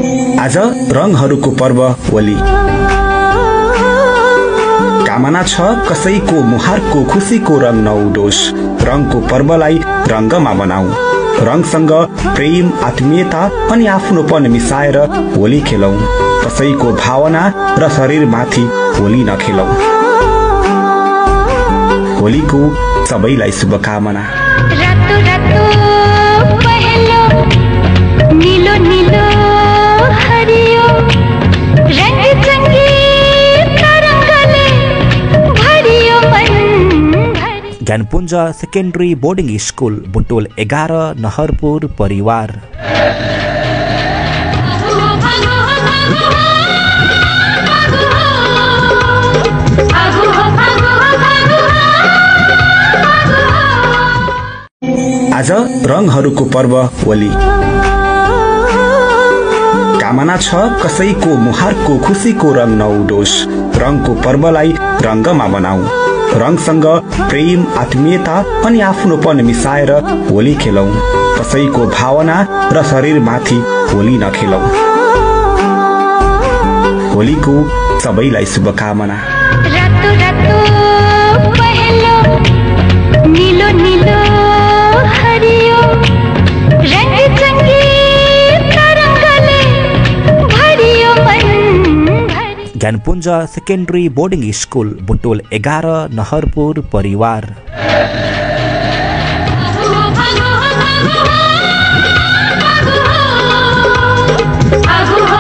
आज रङहरूको पर्व होली। कामना छ कसैको मुहारको खुसीको रङ नउडोस्। रङको पर्वलाई रङ्गमा बनाऊ। रङसँग प्रेम, आत्मीयता अनि आफ्नोपन मिसाएर होली खेलौं। कसैको भावना र शरीरमाथि होली नखेलौं। होलीको सबैलाई शुभकामना। रातो रातो पहेलो नीलो नीलो हरियो रंग चंगी तरंगले भरियो मन भरि। ज्ञानपुञ्ज secondary boarding school Butwal 11 Naharpur परिवार। आज रङहरूको पर्व होली। कामना छ कसैको मुहारको खुसीको रङ नउडोस्। रङको पर्वलाई रङ्गमा बनाऊ। रङसँग प्रेम, आत्मीयता अनि आफ्नोपन मिसाएर होली खेलौं। कसैको भावना र शरीरमाथि होली नखेलौं। होलीको सबैलाई शुभकामना। रातो रातो पहेलो नीलो नीलो हरियो रंग चंगी तरंगले भरियो मन भरि। ज्ञानपुञ्ज secondary boarding school Butwal 11 Naharpur परिवार। आगु हो